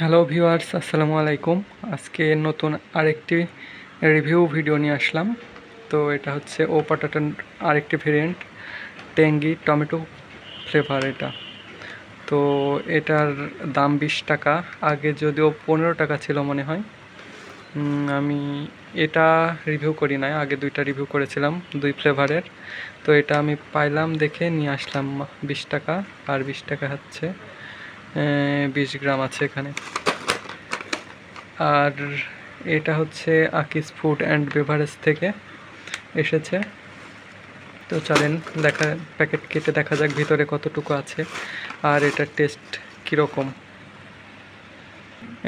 Hello viewers, আসসালামু আলাইকুম। আজকে নতুন আরেকটি রিভিউ ভিডিও নিয়ে আসলাম। তো এটা হচ্ছে ও পটাটোর আরেকটি ভেরিয়েন্ট, ট্যাঙ্গি টমেটো ফ্লেভার এটা। তো এটার দাম 20 টাকা, আগে যদিও 15 টাকা ছিল মনে হয়। আমি এটা রিভিউ করি নাই, আগে দুইটা রিভিউ করেছিলাম দুই ফ্লেভারের। তো এটা আমি পাইলাম দেখে নিয়ে আসলাম 20 টাকা, আর 20 টাকা হচ্ছে 20 গ্রাম আছে এখানে। আর এটা হচ্ছে আকিস ফুড অ্যান্ড বেভারেজ থেকে এসেছে। তো চলেন প্যাকেট কেটে দেখা যাক ভিতরে কতটুকু আছে আর এটার টেস্ট কীরকম।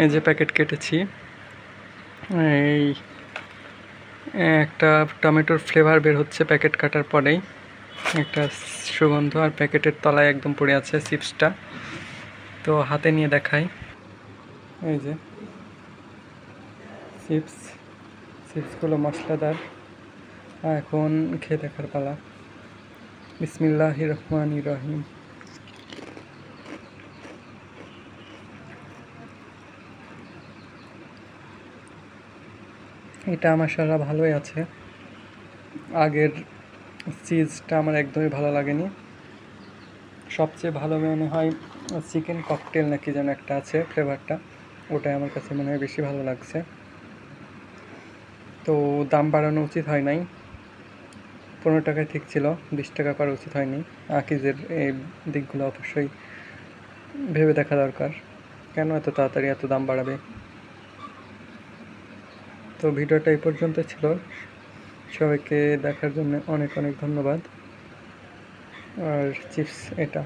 এই যে প্যাকেট কেটেছি, এই একটা টমেটোর ফ্লেভার বের হচ্ছে প্যাকেট কাটার পরেই, একটা সুগন্ধ, আর প্যাকেটের তলায় একদম পড়ে আছে চিপসটা। তো হাতে নিয়ে দেখাই, এই যে চিপসগুলো মশলাদার। এখন খেয়ে দেখার পালা। বিসমিল্লাহির রহমানির রহিম। এটা মশলা ভালোই আছে, আগের চিজটা আমার একদমই ভালো লাগেনি। সবচেয়ে ভালো মনে হয় চিকেন ককটেল নাকি যেন একটা আছে ফ্লেভারটা, ওটাই আমার কাছে মনে হয় বেশি ভালো লাগছে। তো দাম বাড়ানো উচিত হয় নাই, 15 টাকায় ঠিক ছিল, 20 টাকা করা উচিত হয়নি। আকিজের এই দিকগুলো অবশ্যই ভেবে দেখা দরকার, কেন এত তাড়াতাড়ি এত দাম বাড়াবে। তো ভিডিওটা এই পর্যন্ত ছিল, সবাইকে দেখার জন্য অনেক অনেক ধন্যবাদ। আর চিপস এটা।